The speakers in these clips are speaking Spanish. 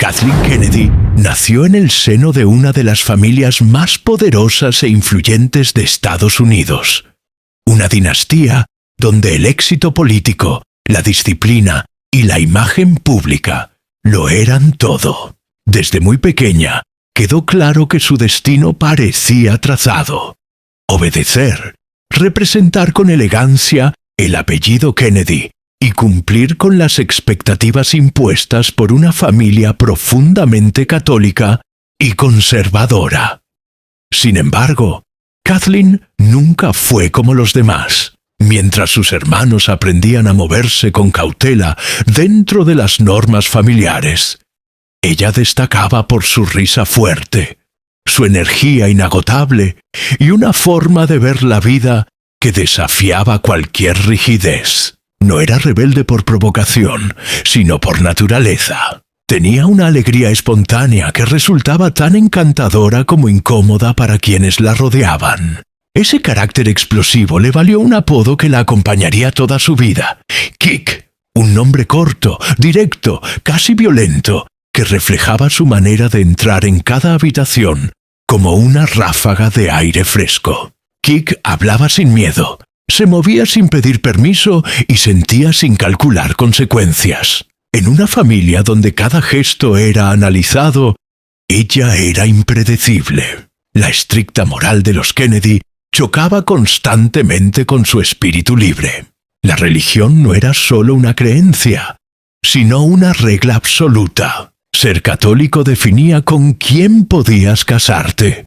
Kathleen Kennedy nació en el seno de una de las familias más poderosas e influyentes de Estados Unidos. Una dinastía donde el éxito político, la disciplina y la imagen pública lo eran todo. Desde muy pequeña, quedó claro que su destino parecía trazado. Obedecer, representar con elegancia el apellido Kennedy y cumplir con las expectativas impuestas por una familia profundamente católica y conservadora. Sin embargo, Kathleen nunca fue como los demás. Mientras sus hermanos aprendían a moverse con cautela dentro de las normas familiares, ella destacaba por su risa fuerte, su energía inagotable y una forma de ver la vida que desafiaba cualquier rigidez. No era rebelde por provocación, sino por naturaleza. Tenía una alegría espontánea que resultaba tan encantadora como incómoda para quienes la rodeaban. Ese carácter explosivo le valió un apodo que la acompañaría toda su vida: Kick, un nombre corto, directo, casi violento, que reflejaba su manera de entrar en cada habitación como una ráfaga de aire fresco. Kick hablaba sin miedo, se movía sin pedir permiso y sentía sin calcular consecuencias. En una familia donde cada gesto era analizado, ella era impredecible. La estricta moral de los Kennedy chocaba constantemente con su espíritu libre. La religión no era solo una creencia, sino una regla absoluta. Ser católico definía con quién podías casarte,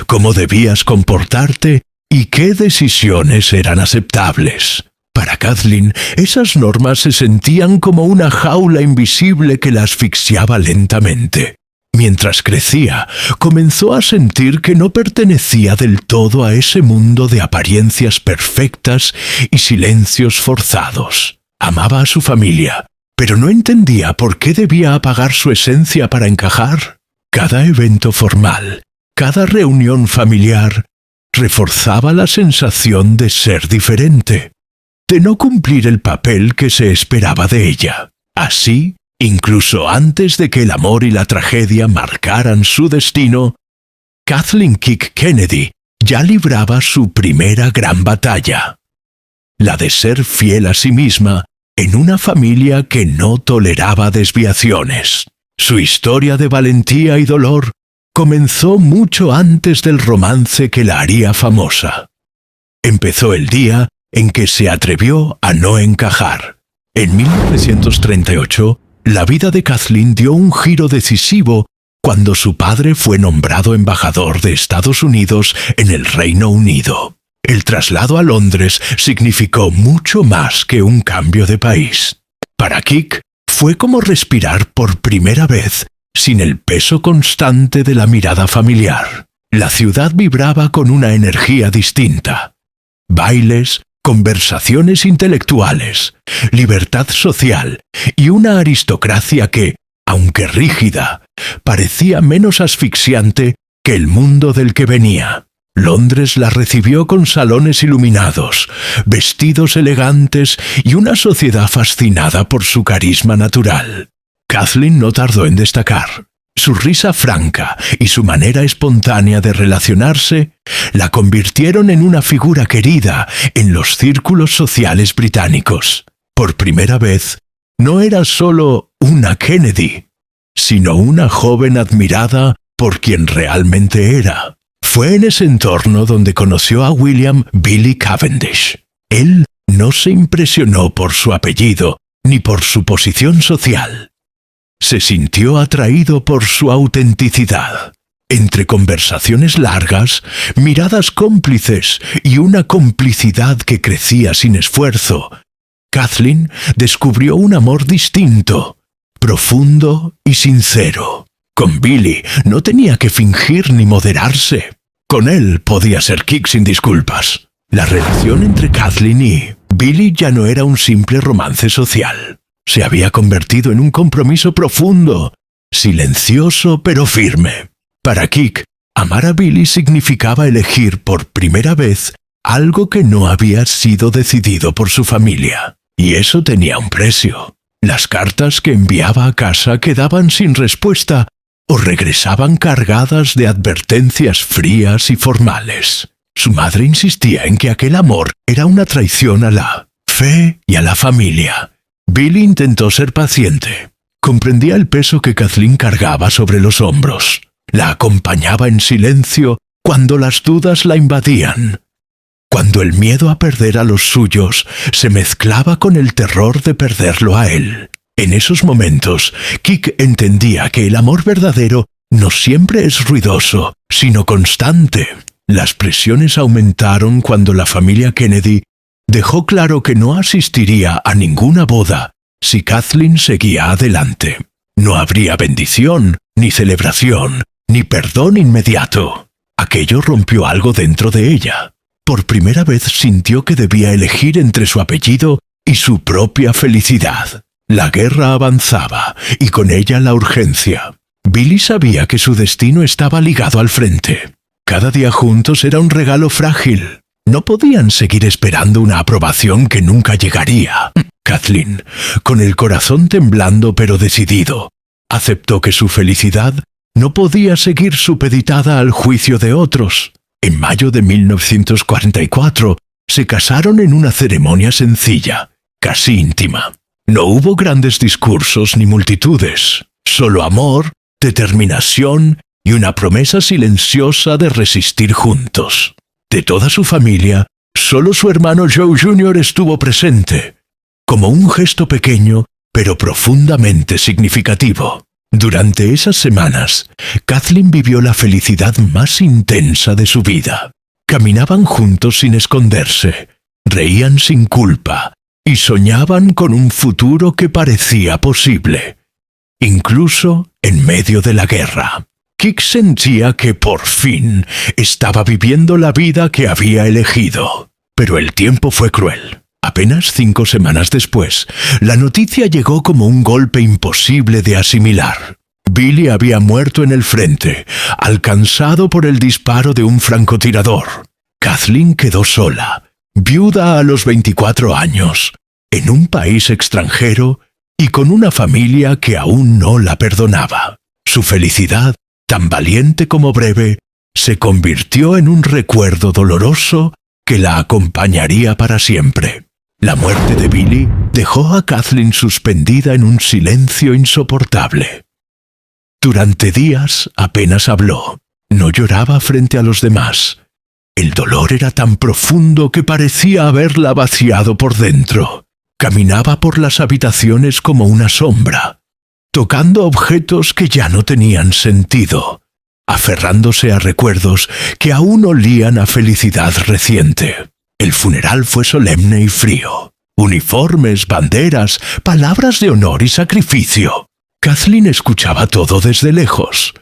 cómo debías comportarte y qué decisiones eran aceptables. Para Kathleen, esas normas se sentían como una jaula invisible que la asfixiaba lentamente. Mientras crecía, comenzó a sentir que no pertenecía del todo a ese mundo de apariencias perfectas y silencios forzados. Amaba a su familia, pero no entendía por qué debía apagar su esencia para encajar. Cada evento formal, cada reunión familiar, reforzaba la sensación de ser diferente, de no cumplir el papel que se esperaba de ella. Así, incluso antes de que el amor y la tragedia marcaran su destino, Kathleen Kick Kennedy ya libraba su primera gran batalla, la de ser fiel a sí misma en una familia que no toleraba desviaciones. Su historia de valentía y dolor comenzó mucho antes del romance que la haría famosa. Empezó el día en que se atrevió a no encajar. En 1938, la vida de Kathleen dio un giro decisivo cuando su padre fue nombrado embajador de Estados Unidos en el Reino Unido. El traslado a Londres significó mucho más que un cambio de país. Para Kick, fue como respirar por primera vez sin el peso constante de la mirada familiar. La ciudad vibraba con una energía distinta. Bailes, conversaciones intelectuales, libertad social y una aristocracia que, aunque rígida, parecía menos asfixiante que el mundo del que venía. Londres la recibió con salones iluminados, vestidos elegantes y una sociedad fascinada por su carisma natural. Kathleen no tardó en destacar. Su risa franca y su manera espontánea de relacionarse la convirtieron en una figura querida en los círculos sociales británicos. Por primera vez, no era solo una Kennedy, sino una joven admirada por quien realmente era. Fue en ese entorno donde conoció a William Billy Cavendish. Él no se impresionó por su apellido ni por su posición social. Se sintió atraído por su autenticidad. Entre conversaciones largas, miradas cómplices y una complicidad que crecía sin esfuerzo, Kathleen descubrió un amor distinto, profundo y sincero. Con Billy no tenía que fingir ni moderarse. Con él podía ser Kick sin disculpas. La relación entre Kathleen y Billy ya no era un simple romance social. Se había convertido en un compromiso profundo, silencioso pero firme. Para Kick, amar a Billy significaba elegir por primera vez algo que no había sido decidido por su familia. Y eso tenía un precio. Las cartas que enviaba a casa quedaban sin respuesta o regresaban cargadas de advertencias frías y formales. Su madre insistía en que aquel amor era una traición a la fe y a la familia. Billy intentó ser paciente. Comprendía el peso que Kathleen cargaba sobre los hombros. La acompañaba en silencio cuando las dudas la invadían. Cuando el miedo a perder a los suyos se mezclaba con el terror de perderlo a él. En esos momentos, Kik entendía que el amor verdadero no siempre es ruidoso, sino constante. Las presiones aumentaron cuando la familia Kennedy dejó claro que no asistiría a ninguna boda si Kathleen seguía adelante. No habría bendición, ni celebración, ni perdón inmediato. Aquello rompió algo dentro de ella. Por primera vez sintió que debía elegir entre su apellido y su propia felicidad. La guerra avanzaba, y con ella la urgencia. Billy sabía que su destino estaba ligado al frente. Cada día juntos era un regalo frágil. No podían seguir esperando una aprobación que nunca llegaría. Kathleen, con el corazón temblando pero decidido, aceptó que su felicidad no podía seguir supeditada al juicio de otros. En mayo de 1944 se casaron en una ceremonia sencilla, casi íntima. No hubo grandes discursos ni multitudes, solo amor, determinación y una promesa silenciosa de resistir juntos. De toda su familia, solo su hermano Joe Jr. estuvo presente, como un gesto pequeño pero profundamente significativo. Durante esas semanas, Kathleen vivió la felicidad más intensa de su vida. Caminaban juntos sin esconderse, reían sin culpa y soñaban con un futuro que parecía posible, incluso en medio de la guerra. Kik sentía que por fin estaba viviendo la vida que había elegido. Pero el tiempo fue cruel. Apenas 5 semanas después, la noticia llegó como un golpe imposible de asimilar. Billy había muerto en el frente, alcanzado por el disparo de un francotirador. Kathleen quedó sola, viuda a los 24 años, en un país extranjero y con una familia que aún no la perdonaba. Su felicidad, tan valiente como breve, se convirtió en un recuerdo doloroso que la acompañaría para siempre. La muerte de Billy dejó a Kathleen suspendida en un silencio insoportable. Durante días apenas habló. No lloraba frente a los demás. El dolor era tan profundo que parecía haberla vaciado por dentro. Caminaba por las habitaciones como una sombra, tocando objetos que ya no tenían sentido, aferrándose a recuerdos que aún olían a felicidad reciente. El funeral fue solemne y frío. Uniformes, banderas, palabras de honor y sacrificio. Kathleen escuchaba todo desde lejos,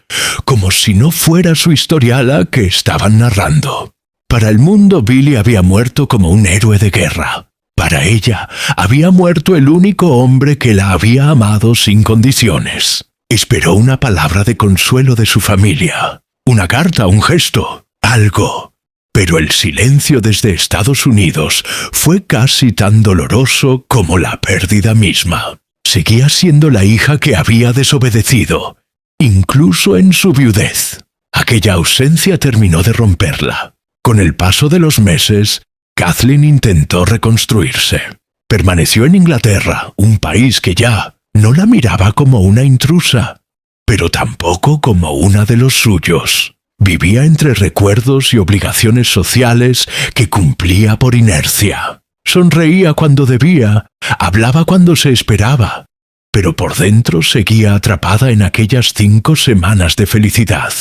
como si no fuera su historia la que estaban narrando. Para el mundo, Billy había muerto como un héroe de guerra. Para ella, había muerto el único hombre que la había amado sin condiciones. Esperó una palabra de consuelo de su familia, una carta, un gesto, algo. Pero el silencio desde Estados Unidos fue casi tan doloroso como la pérdida misma. Seguía siendo la hija que había desobedecido, incluso en su viudez. Aquella ausencia terminó de romperla. Con el paso de los meses, Kathleen intentó reconstruirse. Permaneció en Inglaterra, un país que ya no la miraba como una intrusa, pero tampoco como una de los suyos. Vivía entre recuerdos y obligaciones sociales que cumplía por inercia. Sonreía cuando debía, hablaba cuando se esperaba, pero por dentro seguía atrapada en aquellas 5 semanas de felicidad.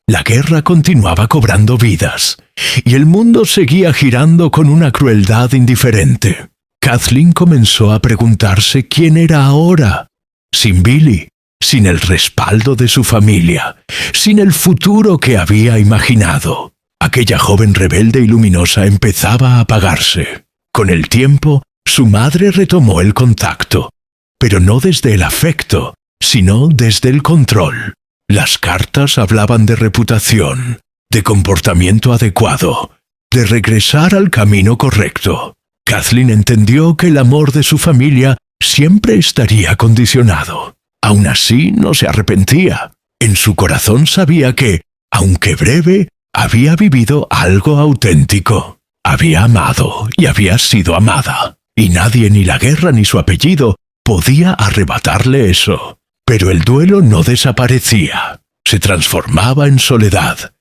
La guerra continuaba cobrando vidas, y el mundo seguía girando con una crueldad indiferente. Kathleen comenzó a preguntarse quién era ahora, sin Billy, sin el respaldo de su familia, sin el futuro que había imaginado. Aquella joven rebelde y luminosa empezaba a apagarse. Con el tiempo, su madre retomó el contacto, pero no desde el afecto, sino desde el control. Las cartas hablaban de reputación, de comportamiento adecuado, de regresar al camino correcto. Kathleen entendió que el amor de su familia siempre estaría condicionado. Aún así, no se arrepentía. En su corazón sabía que, aunque breve, había vivido algo auténtico. Había amado y había sido amada. Y nadie, ni la guerra ni su apellido, podía arrebatarle eso. Pero el duelo no desaparecía. Se transformaba en soledad,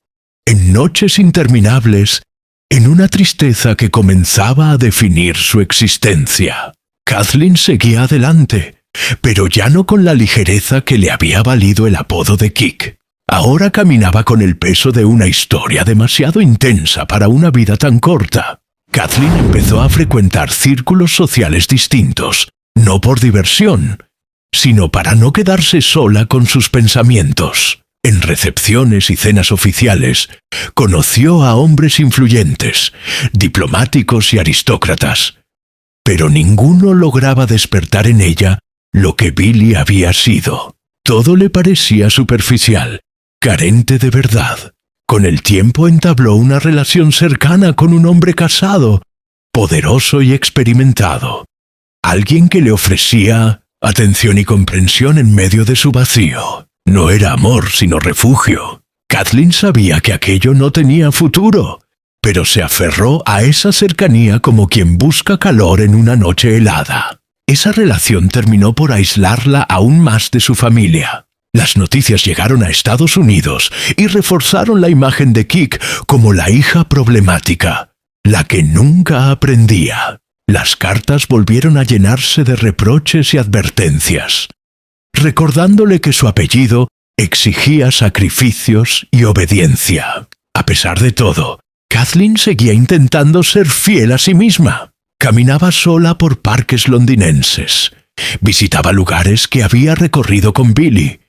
en noches interminables, en una tristeza que comenzaba a definir su existencia. Kathleen seguía adelante, pero ya no con la ligereza que le había valido el apodo de Kik. Ahora caminaba con el peso de una historia demasiado intensa para una vida tan corta. Kathleen empezó a frecuentar círculos sociales distintos, no por diversión, sino para no quedarse sola con sus pensamientos. En recepciones y cenas oficiales, conoció a hombres influyentes, diplomáticos y aristócratas, pero ninguno lograba despertar en ella lo que Billy había sido. Todo le parecía superficial, carente de verdad. Con el tiempo entabló una relación cercana con un hombre casado, poderoso y experimentado. Alguien que le ofrecía atención y comprensión en medio de su vacío. No era amor, sino refugio. Kathleen sabía que aquello no tenía futuro, pero se aferró a esa cercanía como quien busca calor en una noche helada. Esa relación terminó por aislarla aún más de su familia. Las noticias llegaron a Estados Unidos y reforzaron la imagen de Kik como la hija problemática, la que nunca aprendía. Las cartas volvieron a llenarse de reproches y advertencias, recordándole que su apellido exigía sacrificios y obediencia. A pesar de todo, Kathleen seguía intentando ser fiel a sí misma. Caminaba sola por parques londinenses, visitaba lugares que había recorrido con Billy,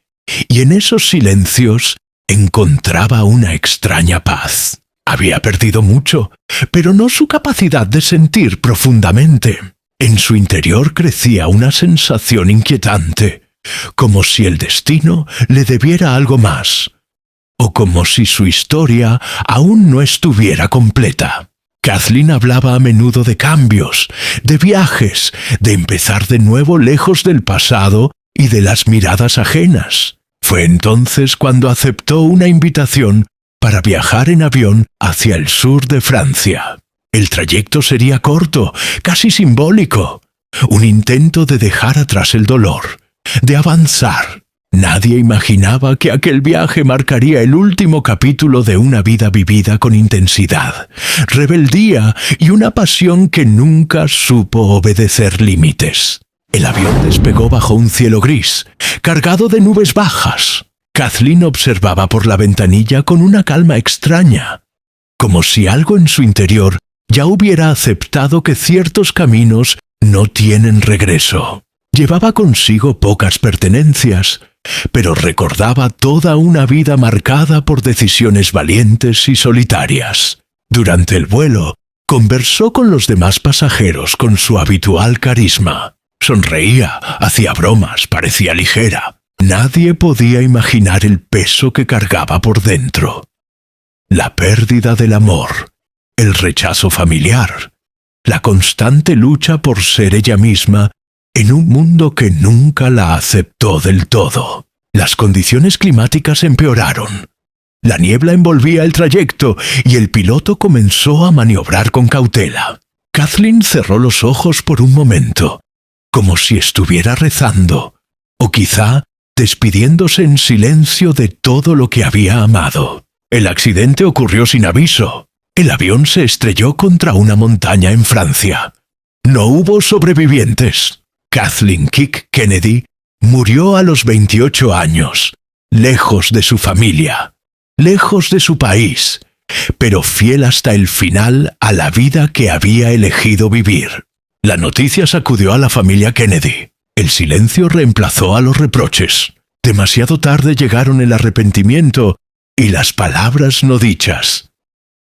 y en esos silencios encontraba una extraña paz. Había perdido mucho, pero no su capacidad de sentir profundamente. En su interior crecía una sensación inquietante, como si el destino le debiera algo más, o como si su historia aún no estuviera completa. Kathleen hablaba a menudo de cambios, de viajes, de empezar de nuevo lejos del pasado y de las miradas ajenas. Fue entonces cuando aceptó una invitación para viajar en avión hacia el sur de Francia. El trayecto sería corto, casi simbólico, un intento de dejar atrás el dolor, de avanzar. Nadie imaginaba que aquel viaje marcaría el último capítulo de una vida vivida con intensidad, rebeldía y una pasión que nunca supo obedecer límites. El avión despegó bajo un cielo gris, cargado de nubes bajas. Kathleen observaba por la ventanilla con una calma extraña, como si algo en su interior ya hubiera aceptado que ciertos caminos no tienen regreso. Llevaba consigo pocas pertenencias, pero recordaba toda una vida marcada por decisiones valientes y solitarias. Durante el vuelo, conversó con los demás pasajeros con su habitual carisma. Sonreía, hacía bromas, parecía ligera. Nadie podía imaginar el peso que cargaba por dentro. La pérdida del amor, el rechazo familiar, la constante lucha por ser ella misma en un mundo que nunca la aceptó del todo. Las condiciones climáticas empeoraron. La niebla envolvía el trayecto y el piloto comenzó a maniobrar con cautela. Kathleen cerró los ojos por un momento, como si estuviera rezando, o quizá despidiéndose en silencio de todo lo que había amado. El accidente ocurrió sin aviso. El avión se estrelló contra una montaña en Francia. No hubo sobrevivientes. Kathleen Kik Kennedy murió a los 28 años, lejos de su familia, lejos de su país, pero fiel hasta el final a la vida que había elegido vivir. La noticia sacudió a la familia Kennedy. El silencio reemplazó a los reproches. Demasiado tarde llegaron el arrepentimiento y las palabras no dichas.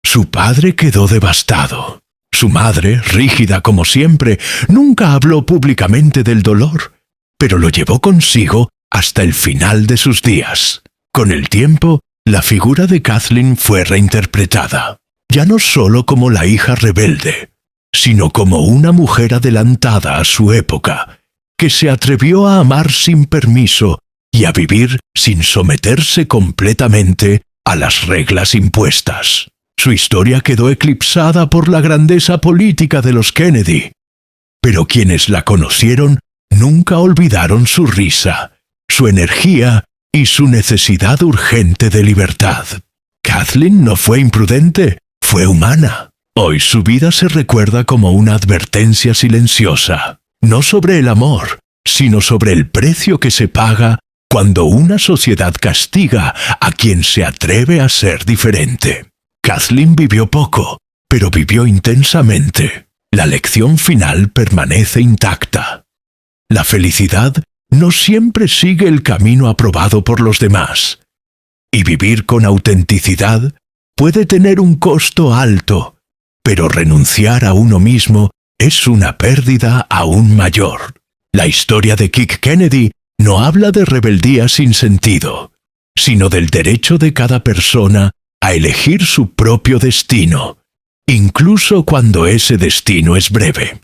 Su padre quedó devastado. Su madre, rígida como siempre, nunca habló públicamente del dolor, pero lo llevó consigo hasta el final de sus días. Con el tiempo, la figura de Kathleen fue reinterpretada, ya no solo como la hija rebelde, sino como una mujer adelantada a su época, que se atrevió a amar sin permiso y a vivir sin someterse completamente a las reglas impuestas. Su historia quedó eclipsada por la grandeza política de los Kennedy, pero quienes la conocieron nunca olvidaron su risa, su energía y su necesidad urgente de libertad. Kathleen no fue imprudente, fue humana. Hoy su vida se recuerda como una advertencia silenciosa, no sobre el amor, sino sobre el precio que se paga cuando una sociedad castiga a quien se atreve a ser diferente. Kathleen vivió poco, pero vivió intensamente. La lección final permanece intacta. La felicidad no siempre sigue el camino aprobado por los demás, y vivir con autenticidad puede tener un costo alto, pero renunciar a uno mismo es una pérdida aún mayor. La historia de Kick Kennedy no habla de rebeldía sin sentido, sino del derecho de cada persona a elegir su propio destino, incluso cuando ese destino es breve.